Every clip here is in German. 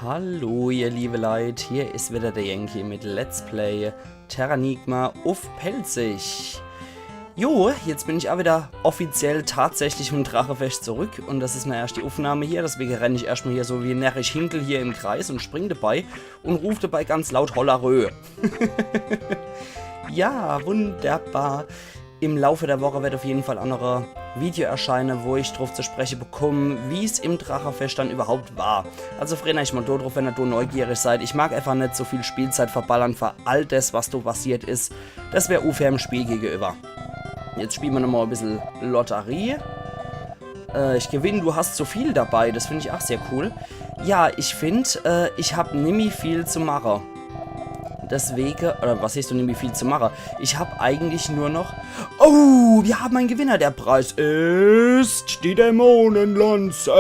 Hallo ihr liebe Leute, hier ist wieder der Yankee mit Let's Play Terranigma auf Pelzig. Jo, jetzt bin ich auch wieder offiziell tatsächlich vom Drachenfest zurück und das ist meine erste Aufnahme hier, deswegen renne ich erstmal hier so wie närrisch Hinkel hier im Kreis und spring dabei und rufe dabei ganz laut Hollerö. Ja, wunderbar. Im Laufe der Woche wird auf jeden Fall auch noch ein Video erscheinen, wo ich drauf zu sprechen bekomme, wie es im Drachenfest dann überhaupt war. Also freut euch mal drauf, wenn ihr neugierig seid. Ich mag einfach nicht so viel Spielzeit verballern für all das, was da passiert ist. Das wäre unfair im Spiel gegenüber. Jetzt spielen wir nochmal ein bisschen Lotterie. Ich gewinne, du hast so viel dabei, das finde ich auch sehr cool. Ja, ich finde, ich habe nicht viel zu machen. Deswegen, oder was siehst du nämlich viel zu machen? Ich habe eigentlich nur noch... Oh, wir haben einen Gewinner. Der Preis ist die Dämonenlanze.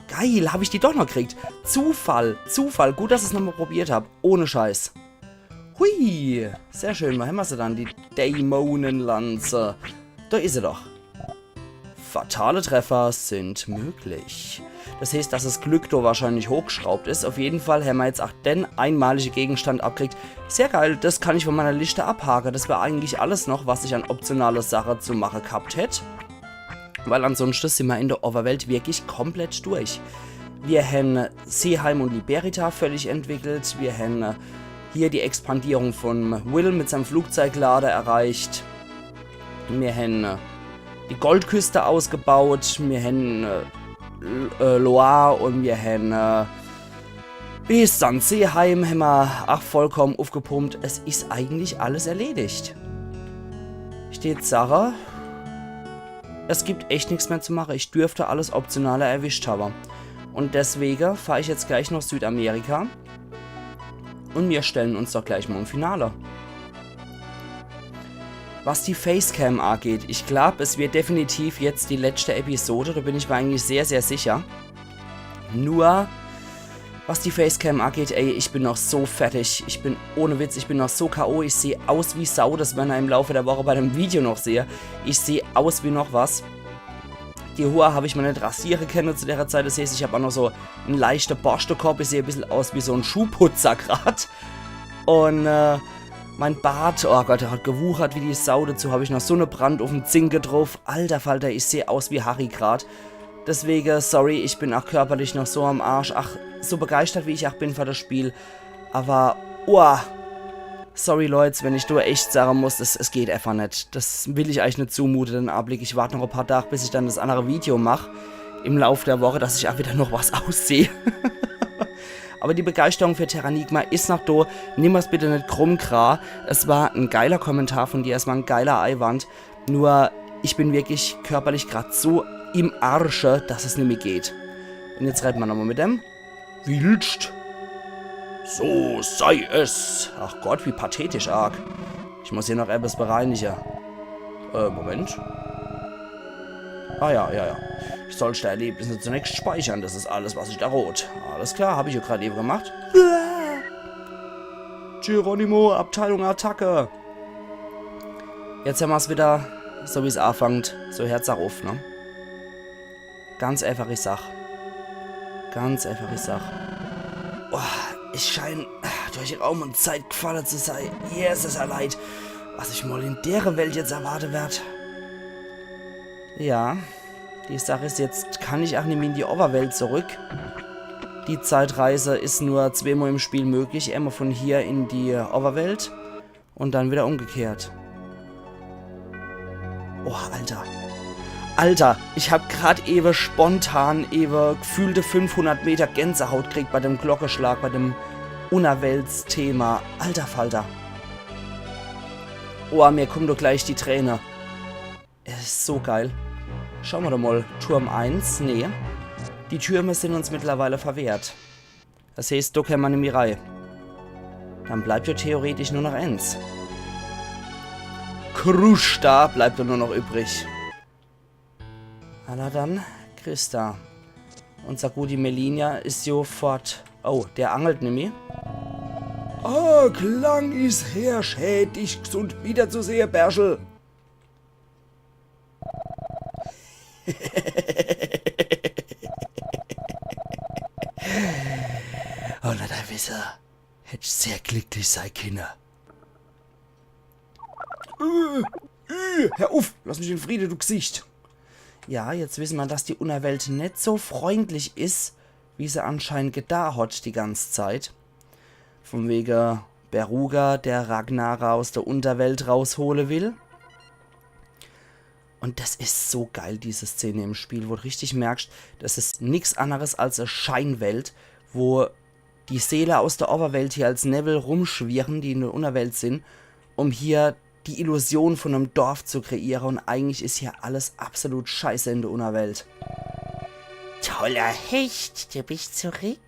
Geil, habe ich die doch noch gekriegt. Zufall. Gut, dass ich es nochmal probiert habe. Ohne Scheiß. Hui, sehr schön. Wo haben wir sie dann? Die Dämonenlanze. Da ist sie doch. Fatale Treffer sind möglich. Das heißt, dass das Glück da wahrscheinlich hochgeschraubt ist. Auf jeden Fall haben wir jetzt auch den einmaligen Gegenstand abgekriegt. Sehr geil, das kann ich von meiner Liste abhaken. Das wäre eigentlich alles noch, was ich an optionale Sache zu machen gehabt hätte. Weil ansonsten sind wir in der Overwelt wirklich komplett durch. Wir haben Seeheim und Liberita völlig entwickelt. Wir haben hier die Expandierung von Will mit seinem Flugzeuglader erreicht. Wir haben die Goldküste ausgebaut. Wir haben... Loire und wir haben bis dann Seeheim haben wir auch vollkommen aufgepumpt. Es ist eigentlich alles erledigt. Steht Sache. Es gibt echt nichts mehr zu machen. Ich dürfte alles Optionale erwischt haben. Und deswegen fahre ich jetzt gleich nach Südamerika. Und wir stellen uns doch gleich mal im Finale. Was die Facecam angeht, ich glaube, es wird definitiv jetzt die letzte Episode, da bin ich mir eigentlich sehr, sehr sicher. Nur, was die Facecam angeht, ey, ich bin noch so fertig. Ich bin, ohne Witz, ich bin noch so K.O. Ich sehe aus wie Sau, das werden wir im Laufe der Woche bei dem Video noch sehen. Ich sehe aus wie noch was. Die Haare habe ich mir nicht rasieren können zu der Zeit, das heißt, ich habe auch noch so einen leichten Borstelkorb, ich sehe ein bisschen aus wie so ein Schuhputzer gerade. Und, mein Bart, oh Gott, der hat gewuchert wie die Sau. Dazu habe ich noch so eine Brand auf dem Zinke drauf. Alter Falter, ich sehe aus wie Harry grad. Deswegen, sorry, ich bin auch körperlich noch so am Arsch. Ach, so begeistert wie ich auch bin für das Spiel. Aber, sorry Leute, wenn ich nur echt sagen muss, es geht einfach nicht. Das will ich eigentlich nicht zumuten, den Anblick. Ich warte noch ein paar Tage, bis ich dann das andere Video mache. Im Laufe der Woche, dass ich auch wieder noch was aussehe. Aber die Begeisterung für Terranigma ist noch da. Nimm es bitte nicht krumm, Kra. Es war ein geiler Kommentar von dir. Es war ein geiler Eiwand. Nur, ich bin wirklich körperlich gerade so im Arsche, dass es nicht mehr geht. Und jetzt reiten wir nochmal mit dem. Willst? So sei es. Ach Gott, wie pathetisch arg. Ich muss hier noch etwas bereinigen. Moment. Ah ja. Ich soll die Erlebnisse zunächst speichern. Das ist alles, was ich da rot. Alles klar, habe ich ja gerade eben gemacht. Geronimo, Abteilung Attacke. Jetzt haben wir es wieder, so wie es anfängt, so Herz auf, ne? Ganz einfach, ich sag. Oh, ich scheine durch Raum und Zeit gefallen zu sein. Yes, ist ja leid. Was ich mal in der Welt jetzt erwarten werde. Ja. Die Sache ist, jetzt kann ich auch nicht mehr in die Overwelt zurück. Die Zeitreise ist nur zweimal im Spiel möglich. Einmal von hier in die Overwelt und dann wieder umgekehrt. Oh, Alter, ich habe gerade eben spontan gefühlte 500 Meter Gänsehaut gekriegt bei dem Glockenschlag, bei dem Unerweltsthema. Alter Falter. Oh, mir kommt doch gleich die Träne. Es ist so geil. Schauen wir doch mal. Turm 1. Nee. Die Türme sind uns mittlerweile verwehrt. Das heißt, da kann man in die Reihe. Dann bleibt ja theoretisch nur noch eins. Krusta bleibt ja nur noch übrig. Na dann, Christa. Unser Gudi Melinia ist sofort... Oh, der angelt nämlich. Ah, Klang ist her, schät dich gesund wiederzusehen, Berschel. wissen, hätte sehr glücklich sein können. Hör auf, lass mich in Friede, du Gesicht. Ja, jetzt wissen wir, dass die Unterwelt nicht so freundlich ist, wie sie anscheinend gedacht hat die ganze Zeit. Von wegen Beruga, der Ragnara aus der Unterwelt rausholen will. Und das ist so geil, diese Szene im Spiel, wo du richtig merkst, das ist nichts anderes als eine Scheinwelt, wo die Seelen aus der Oberwelt hier als Nebel rumschwirren, die in der Unterwelt sind, um hier die Illusion von einem Dorf zu kreieren. Und eigentlich ist hier alles absolut scheiße in der Unterwelt. Toller Hecht, du bist zurück.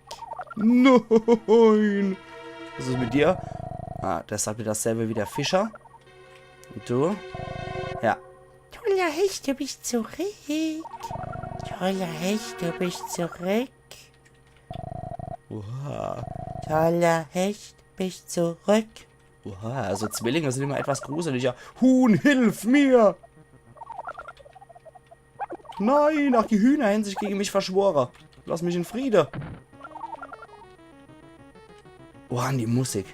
Nein! Was ist mit dir? Ah, der sagt mir dasselbe wie der Fischer. Und du? Ja. Toller Hecht, du bist zurück. Toller Hecht, du bist zurück. Wow. Toller Hecht, bist zurück. Wow, also Zwillinge sind immer etwas gruseliger. Huhn, hilf mir! Nein, ach, die Hühner haben sich gegen mich verschworen. Lass mich in Friede. Oh, an die Musik.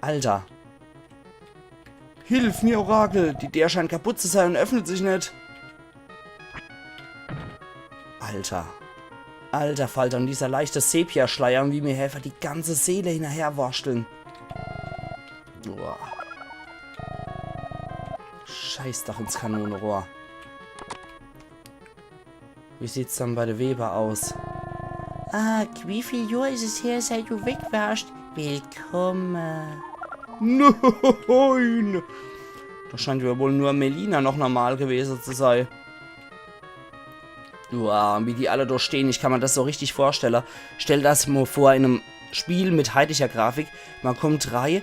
Alter. Hilf mir, Orakel. Die der scheint kaputt zu sein und öffnet sich nicht. Alter. Alter Falter. Und dieser leichte Sepia-Schleier, wie mir Helfer die ganze Seele hinterherwursteln. Boah. Scheiß doch ins Kanonenrohr. Wie sieht's dann bei der Weber aus? Ah, wie viel Jahr ist es her, seit du weg warst? Willkommen. Nein! Da scheint ja wohl nur Melina noch normal gewesen zu sein. Wow, wie die alle da stehen, ich kann mir das so richtig vorstellen. Stell das mal vor in einem Spiel mit heidlicher Grafik. Man kommt rein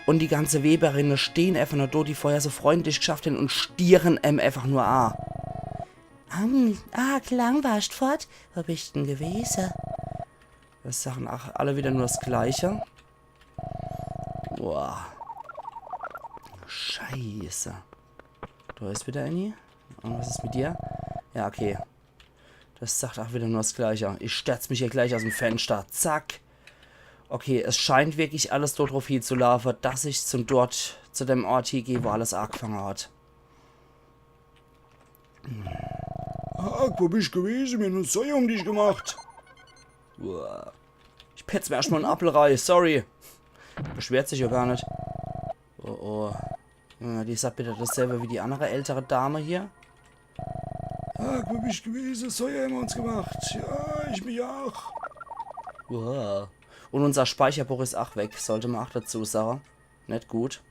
und die ganze Weberinnen stehen einfach nur da, die vorher so freundlich geschafft haben und stieren einfach nur an. Klang warst fort. Wo bist denn gewesen? Das sagen ach, alle wieder nur das Gleiche. Boah. Scheiße. Da ist wieder Annie. Und was ist mit dir? Ja, okay. Das sagt auch wieder nur das Gleiche. Ich stürz mich hier gleich aus dem Fenster. Zack. Okay, es scheint wirklich alles dort drauf hinzulaufen, dass ich zu dem Ort hier gehe, wo alles angefangen hat. Wo bist du gewesen? Mir nur Säue um dich gemacht. Uah. Ich petz mir erstmal einen Apfel rein, sorry. Beschwert sich ja gar nicht. Oh oh. Ja, die sagt bitte dasselbe wie die andere ältere Dame hier. Wo bist du gewesen? Säue haben wir uns gemacht. Ja, ich mich auch. Uah. Und unser Speicherbuch ist auch weg, sollte man auch dazu sagen. Nicht gut.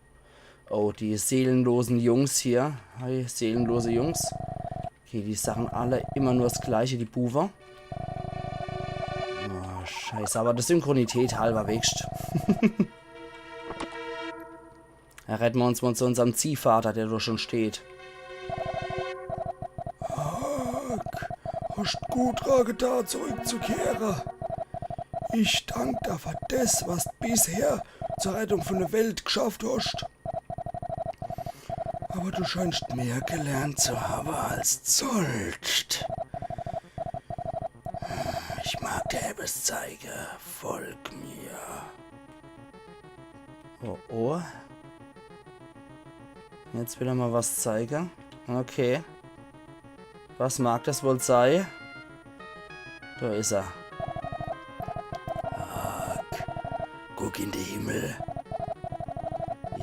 Oh, die seelenlosen Jungs hier. Hi, seelenlose Jungs. Okay, die sagen alle immer nur das Gleiche, die Buwer. Oh, scheiße, aber die Synchronität halber wächst. Da retten wir uns mal zu unserem Ziehvater, der da schon steht. Hast gut daran da zurückzukehren. Ich danke dir für das, was du bisher zur Rettung von der Welt geschafft hast. Aber du scheinst mehr gelernt zu haben als sollst. Ich mag dir etwas zeigen. Folg mir. Oh, oh. Jetzt will er mal was zeigen. Okay. Was mag das wohl sein? Da ist er. Guck in den Himmel.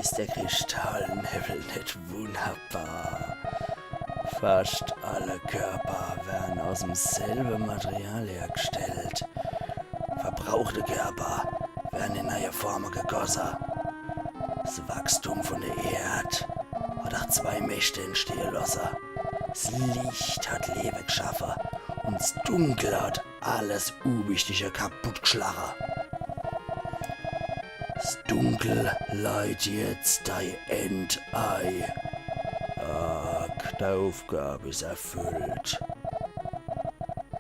Ist der Kristallnebel nicht wunderbar? Fast alle Körper werden aus demselben Material hergestellt. Verbrauchte Körper werden in neue Formen gegossen. Das Wachstum von der Erde hat auch zwei Mächte entstehen lassen. Das Licht hat Leben geschaffen und das Dunkel hat alles Unwichtige kaputt geschlagen. Das Dunkel leiht jetzt dein Endei. Die Aufgabe ist erfüllt.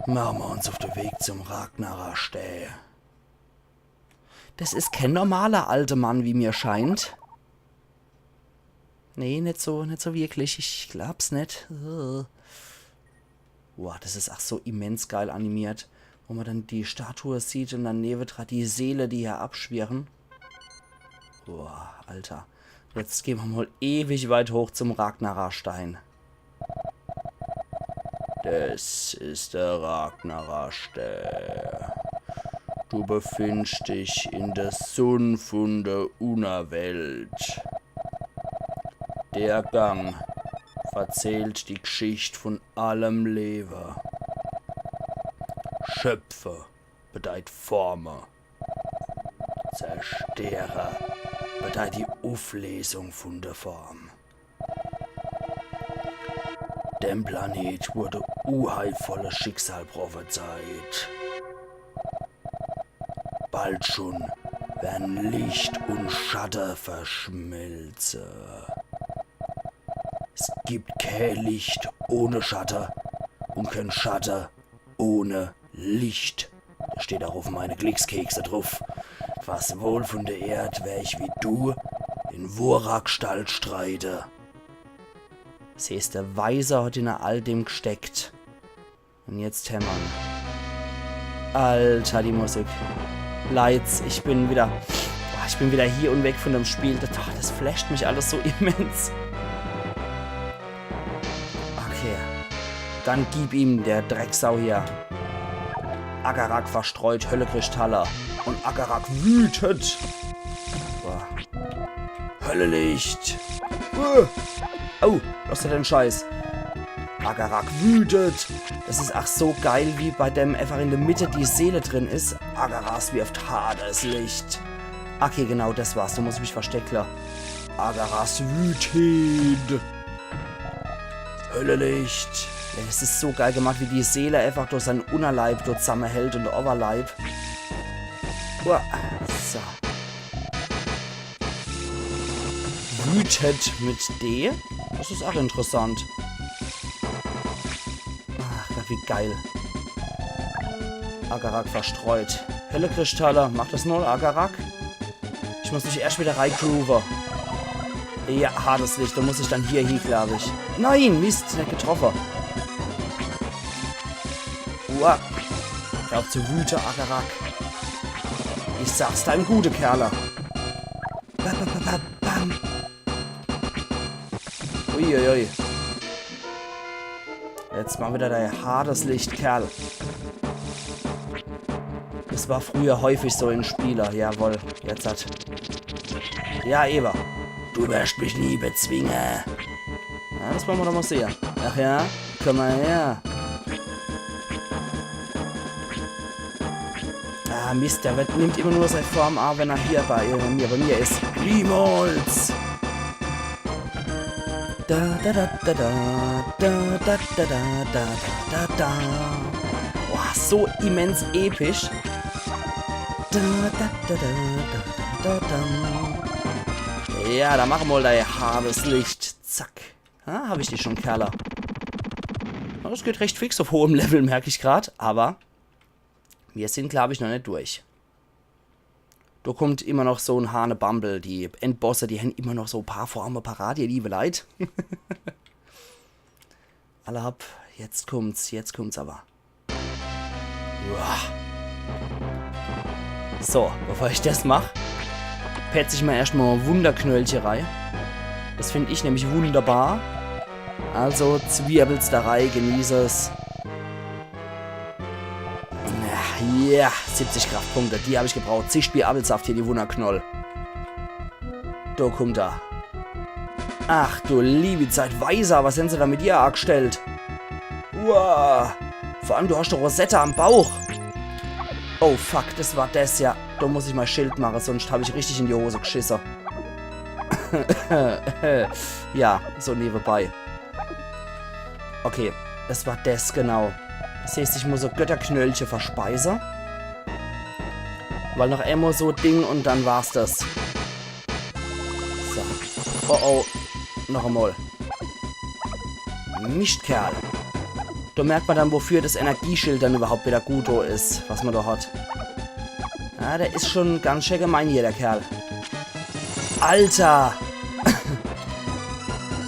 Machen wir uns auf den Weg zum Ragnarasteh. Das ist kein normaler alter Mann, wie mir scheint. Nee, nicht so wirklich. Ich glaub's nicht. Boah, das ist auch so immens geil animiert. Wo man dann die Statue sieht und dann neben dran die Seele, die hier abschwirren. Boah, Alter. Jetzt gehen wir mal ewig weit hoch zum Ragnararstein. Das ist der Ragnararstein. Du befindest dich in der Sonne von der Unerwelt. Der Gang erzählt die Geschichte von allem Leben. Schöpfer bedeutet Former. Zerstörer bedeutet die Auflösung von der Form. Dem Planet wurde unheilvolles Schicksal prophezeit. Bald schon werden Licht und Schatten verschmelzen. Es gibt kein Licht ohne Schatten und kein Schatten ohne Licht. Da steht auch auf meine Glückskekse drauf. Was wohl von der Erde wär ich wie du in Worakgestalt streite. Das heißt, der Weiser hat in all dem gesteckt. Und jetzt hämmern. Alter, die Musik. Lights, ich bin wieder hier und weg von dem Spiel. Das flasht mich alles so immens. Okay. Dann gib ihm, der Drecksau hier. Agarak verstreut Höllekristalle. Und Agarak wütet. Boah. Höllelicht. Oh, was ist denn Scheiß? Agarak wütet. Das ist ach so geil, wie bei dem einfach in der Mitte die Seele drin ist. Agaras wirft hartes Licht. Okay, genau, das war's. Da muss ich mich verstecken. Agaras wütet. Höllelicht. Ja, das ist so geil gemacht, wie die Seele einfach durch seinen Unterleib dort zusammenhält und der Oberleib. Uah, so. Wütet mit D. Das ist auch interessant. Ach Gott, wie geil. Agarak verstreut. Helle Kristalle. Macht das null, Agarak? Ich muss mich erst wieder reingrooven. Ja, hartes Licht. Da muss ich dann hier hin, glaube ich. Nein, Mist, nicht getroffen. Uah. Hör auf zu wüten, Agarak. Ich sag's deinem gute Kerle. Bam. Uiuiui. Jetzt mal wieder der hartes Licht, Kerl. Das war früher häufig so in Spieler. Jawohl, jetzt hat. Ja, Eva. Du wirst mich nie bezwingen. Ja, das wollen wir doch mal sehen. Ach ja, komm mal her. Ah, Mist, der nimmt immer nur seine Form an, wenn er hier bei mir ist. Niemals! Da da da da da da da da da da da. Boah, so immens episch. Da da da da da da da. Ja, da machen wir mal dein hartes Licht. Zack. Ah, habe ich die schon, Kerle. Das geht recht fix auf hohem Level, merke ich gerade. Aber wir sind, glaube ich, noch nicht durch. Da kommt immer noch so ein Hanebumble. Die Endbosse, die haben immer noch so ein paar Formen parat, ihr liebe Leid. Alle ab. Jetzt kommt's aber. Uah. So, bevor ich das mache, petze ich mir erstmal Wunderknöllcherei. Das finde ich nämlich wunderbar. Also Zwiebelsterei, genieße es. Ja, 70 Kraftpunkte, die habe ich gebraucht. Zischbier Apfelsaft hier, die Wunderknoll. Da kommt er. Ach du liebe Zeit, Weiser, was haben sie da mit dir angestellt? Uah. Vor allem, du hast doch Rosette am Bauch. Oh fuck, das war das, ja. Da muss ich mal Schild machen, sonst habe ich richtig in die Hose geschissen. Ja, so nebenbei. Okay, das war das, genau. Das heißt, ich muss so Götterknöllchen verspeisen. Weil noch einmal so Ding und dann war's das. So. Oh oh. Noch einmal. Mistkerl. Da merkt man dann, wofür das Energieschild dann überhaupt wieder gut ist, was man da hat. Ja, der ist schon ganz schön gemein hier, der Kerl. Alter!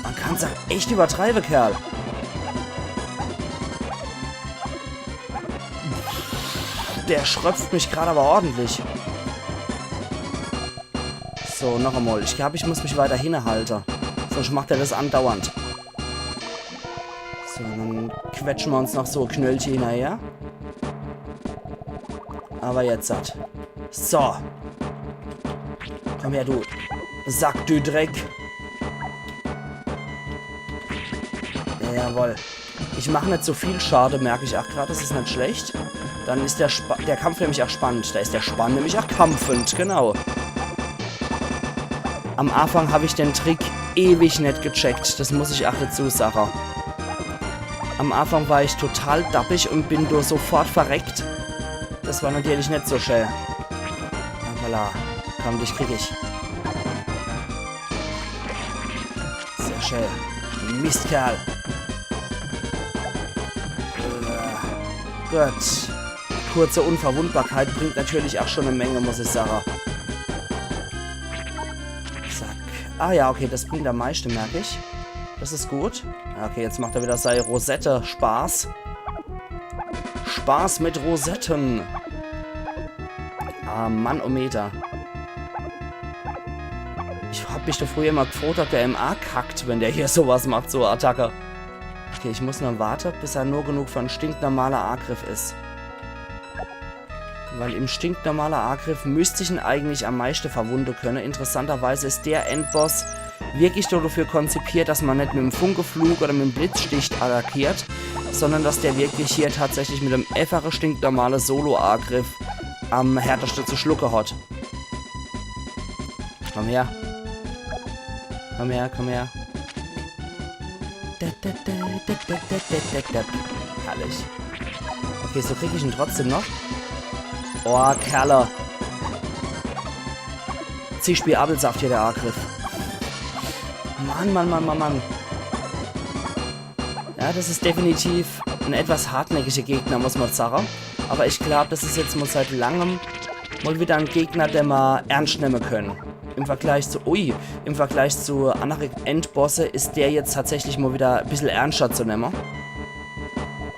Man kann es auch echt übertreiben, Kerl. Der schröpft mich gerade aber ordentlich. So, noch einmal. Ich glaube, ich muss mich weiter hinhalten. Sonst macht er das andauernd. So, dann quetschen wir uns noch so Knöllchen hinterher. Aber jetzt hat. So. Komm her, du Sack, du Dreck. Jawohl. Ich mache nicht so viel Schade, merke ich auch gerade. Das ist nicht schlecht. Dann ist der Kampf nämlich auch spannend. Da ist der Spann nämlich auch kampfend, genau. Am Anfang habe ich den Trick ewig nicht gecheckt. Das muss ich auch dazu sagen. Am Anfang war ich total dappig und bin durch sofort verreckt. Das war natürlich nicht so schön. Ja, voilà. Komm, dich krieg ich. Sehr schön. Mistkerl. Gut. Kurze Unverwundbarkeit bringt natürlich auch schon eine Menge, muss ich sagen. Zack. Ah ja, okay, das bringt am meisten, merke ich. Das ist gut. Okay, jetzt macht er wieder seine Rosette Spaß. Spaß mit Rosetten. Ah, Mann, Meter. Ich hab mich da früher immer gefreut, ob der MA kackt, wenn der hier sowas macht, so Attacke. Okay, ich muss nur warten, bis er nur genug für ein stinknormaler Angriff ist. Weil im stinknormaler Angriff müsste ich ihn eigentlich am meisten verwunden können. Interessanterweise ist der Endboss wirklich dafür konzipiert, dass man nicht mit dem Funkeflug oder mit dem Blitzstich attackiert, sondern dass der wirklich hier tatsächlich mit einem einfachen stinknormalen Solo-Angriff am härtesten zu schlucken hat. Komm her. Komm her, komm her. Herrlich. Okay, so kriege ich ihn trotzdem noch. Oh, Kerle. Ziehspiel Apfelsaft hier, der Angriff. Mann, Mann, Mann, Mann, Mann. Ja, das ist definitiv ein etwas hartnäckiger Gegner, muss man sagen. Aber ich glaube, das ist jetzt mal seit langem mal wieder ein Gegner, den wir ernst nehmen können. Im Vergleich zu anderen Endbosse ist der jetzt tatsächlich mal wieder ein bisschen ernster zu nehmen.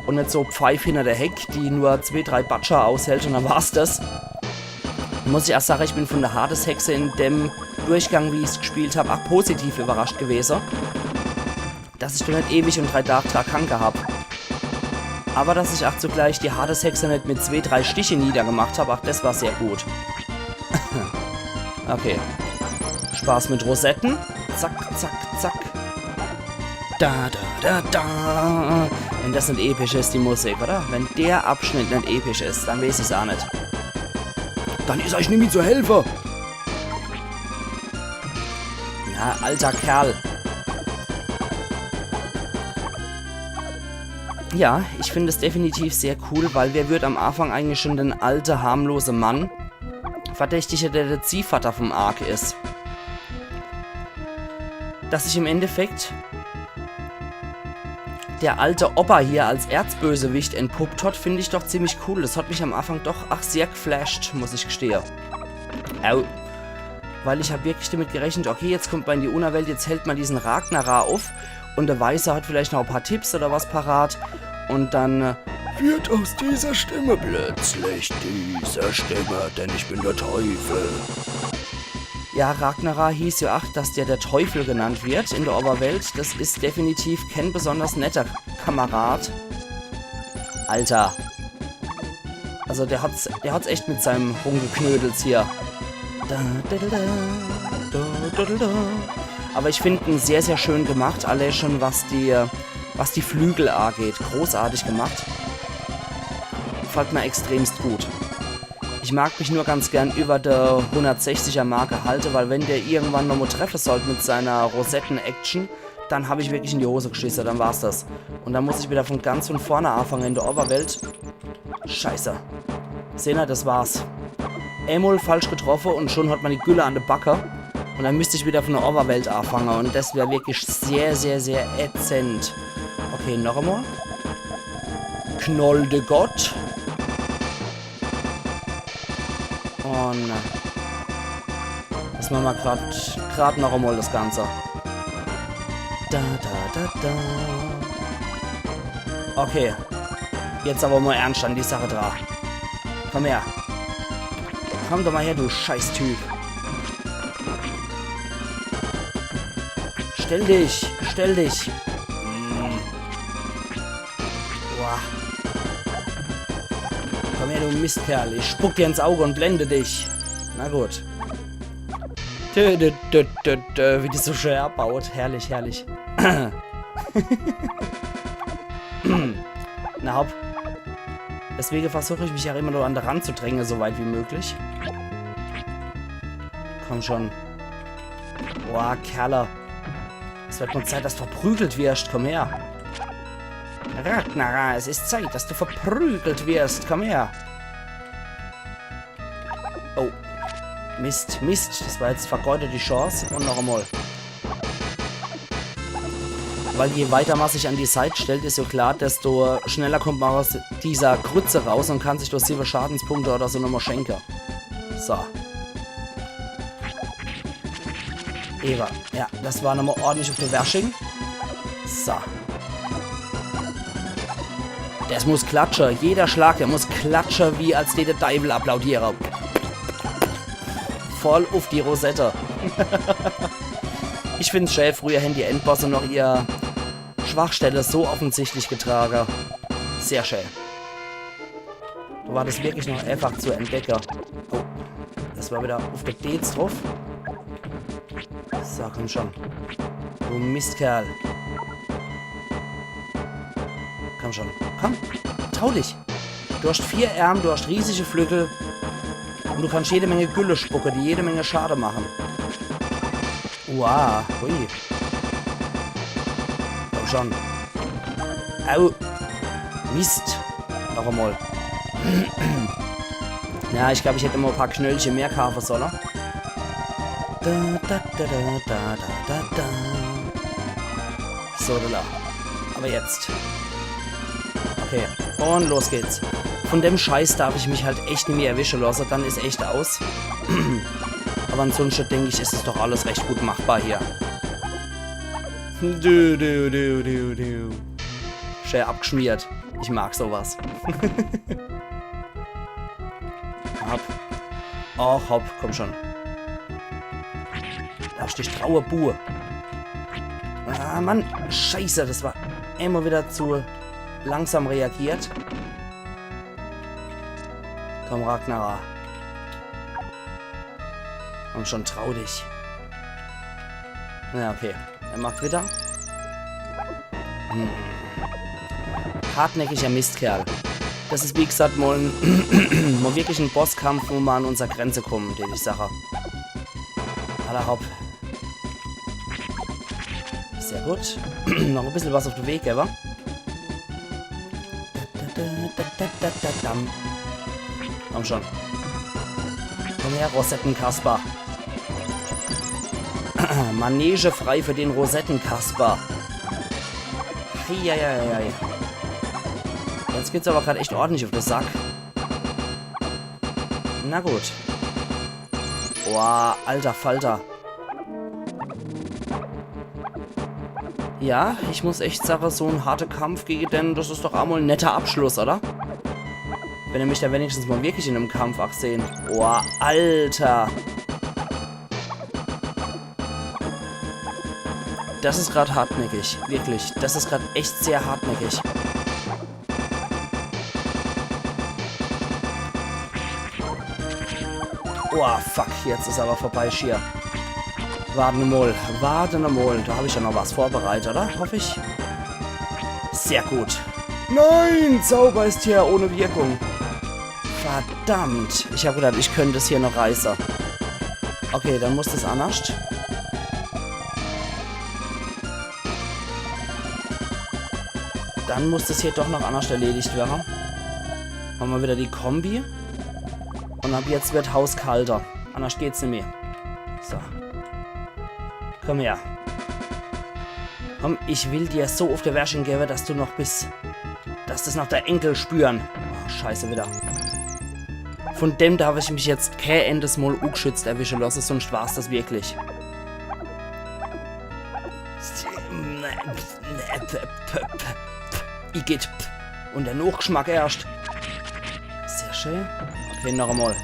Und nicht so Pfeif hinter der Heck, die nur 2-3 Batscher aushält und dann war's das. Muss ich erst sagen, ich bin von der Hades-Hexe in dem Durchgang, wie ich es gespielt habe, auch positiv überrascht gewesen. Dass ich doch nicht ewig und 3 Tage krank habe. Aber dass ich auch zugleich die Hades-Hexe nicht mit 2-3 Stiche niedergemacht habe, auch das war sehr gut. Okay. Spaß mit Rosetten. Zack, zack, zack. Da, da, da, da. Wenn das nicht episch ist, die Musik, oder? Wenn der Abschnitt nicht episch ist, dann weiß ich es auch nicht. Dann ist euch nicht zu helfen. Ja, alter Kerl. Ja, ich finde es definitiv sehr cool, weil wer wird am Anfang eigentlich schon den alten, harmlosen Mann verdächtiger, der Ziehvater vom Ark ist. Dass sich im Endeffekt der alte Opa hier als Erzbösewicht entpuppt hat, finde ich doch ziemlich cool. Das hat mich am Anfang doch sehr geflasht, muss ich gestehen. Au. Weil ich habe wirklich damit gerechnet, okay, jetzt kommt man in die Unterwelt, jetzt hält man diesen Ragnarar auf und der Weiße hat vielleicht noch ein paar Tipps oder was parat und dann wird aus dieser Stimme plötzlich diese Stimme, denn ich bin der Teufel. Ja, Ragnarar hieß ja auch, dass der Teufel genannt wird in der Oberwelt. Das ist definitiv kein besonders netter Kamerad. Alter. Also der hat's echt mit seinem Rumgeknödels hier. Aber ich finde ihn sehr, sehr schön gemacht. Alle schon, was die Flügel angeht. Großartig gemacht. Gefällt mir extremst gut. Ich mag mich nur ganz gern über der 160er Marke halte, weil wenn der irgendwann nochmal treffen sollte mit seiner Rosetten-Action, dann habe ich wirklich in die Hose geschissen, dann war's das. Und dann muss ich wieder von ganz von vorne anfangen in der Oberwelt. Scheiße. Seht ihr, das war's. Einmal falsch getroffen und schon hat man die Gülle an der Backe. Und dann müsste ich wieder von der Oberwelt anfangen und das wäre wirklich sehr, sehr, sehr ätzend. Okay, noch einmal. Knoll de Gott. Und das machen wir gerade noch einmal das Ganze. Da, da, da, da. Okay. Jetzt aber mal ernst an die Sache dran. Komm her. Komm doch mal her, du Scheiß-Typ. Stell dich. Stell dich. Boah. Komm her, du Mistkerl. Ich spuck dir ins Auge und blende dich. Na gut. Wie die so schön abbaut. Herrlich, herrlich. Na hopp. Deswegen versuche ich mich ja immer nur an der Rand zu drängen, so weit wie möglich. Komm schon. Boah, Kerle. Es wird mal Zeit, dass du verprügelt wirst. Komm her. Ragnara, es ist Zeit, dass du verprügelt wirst. Komm her. Oh. Mist, Mist. Das war jetzt vergeudete Chance. Und noch einmal. Weil je weiter man sich an die Seite stellt, ist so klar, desto schneller kommt man aus dieser Grütze raus und kann sich durch 7 Schadenspunkte oder so nochmal schenken. So. Eva. Ja, das war nochmal ordentlich auf der Washing. So. Das muss klatschen. Jeder Schlag, der muss klatschen, wie als der Teufel applaudiere. Voll auf die Rosette. Ich finde es schön, früher hätten die Endbosse noch ihr Schwachstelle so offensichtlich getragen. Sehr schön. Da war das wirklich noch einfach zu entdecken. Oh, das war wieder auf der Dates drauf. So, komm schon. Du Mistkerl. Komm schon. Komm, trau dich. Du hast 4 Arme, du hast riesige Flügel. Und du kannst jede Menge Gülle spucken, die jede Menge Schade machen. Wow, hui. Komm schon. Au. Mist. Noch einmal. Ja, ich glaube, ich hätte immer ein paar Knöllchen mehr kaufen sollen. So, da. Aber jetzt. Okay. Und los geht's. Von dem Scheiß darf ich mich halt echt nicht mehr erwischen lassen. Dann ist echt aus. Aber ansonsten denke ich, ist es doch alles recht gut machbar hier. Schön abgeschmiert. Ich mag sowas. Hopp. Och, hopp, komm schon. Darfst dich traue Buhe. Ah, Mann. Scheiße, das war immer wieder zu langsam reagiert. Komm, Ragnara. Komm schon, trau dich. Ja, okay. Er macht wieder. Hartnäckiger Mistkerl. Das ist, wie gesagt, mal wirklich ein Bosskampf, wo wir an unsere Grenze kommen, den ich sage. Aller hopp. Sehr gut. Noch ein bisschen was auf dem Weg, aber. Komm schon. Komm her, Rosettenkasper. Manege frei für den Rosettenkasper. Heieiei. Jetzt geht's aber gerade echt ordentlich auf den Sack. Na gut. Boah, alter Falter. Ja, ich muss echt sagen, so ein harter Kampf gegen den, das ist doch auch mal ein netter Abschluss, oder? Wenn ihr mich da wenigstens mal wirklich in einem Kampf auch sehen. Boah, Alter. Das ist gerade hartnäckig. Wirklich. Das ist gerade echt sehr hartnäckig. Oh, fuck. Jetzt ist aber vorbei, Schier. Warten mal. Da habe ich ja noch was vorbereitet, oder? Hoffe ich. Sehr gut. Nein, Zauber ist hier ohne Wirkung. Verdammt. Ich habe gedacht, ich könnte es hier noch reißen. Okay, dann muss das anders. Dann muss das hier doch noch anders erledigt werden. Machen wir wieder die Kombi. Und ab jetzt wird Haus kalter. Anders geht's nicht mehr. So. Komm her. Komm, ich will dir so auf der Wäsche geben, dass du noch bis... dass das noch der Enkel spüren. Oh, scheiße wieder. Von dem darf ich mich jetzt kein endes Mal ungeschützt erwischen lassen, sonst war's das wirklich. Igitt. Und der Nachgeschmack erst. Sehr schön. Hin noch einmal.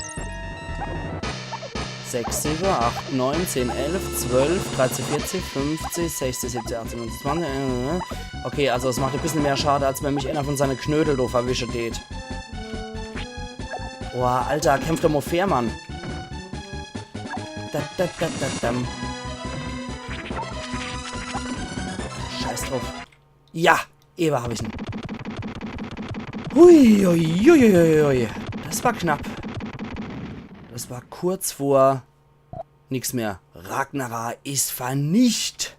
6, 7, 8, 9, 10, 11, 12, 13, 14, 15, 16, 17, 18, 19, 20. Okay, also es macht ein bisschen mehr Schade, als wenn mich einer von seinen Knödel doof erwischen geht. Boah, Alter, kämpft doch mal fair, Mann. Scheiß drauf. Ja, Eber habe ich ihn. Hui, hui, hui, hui, hui. Das war knapp. Das war kurz vor nix mehr. Ragnarar ist vernichtet.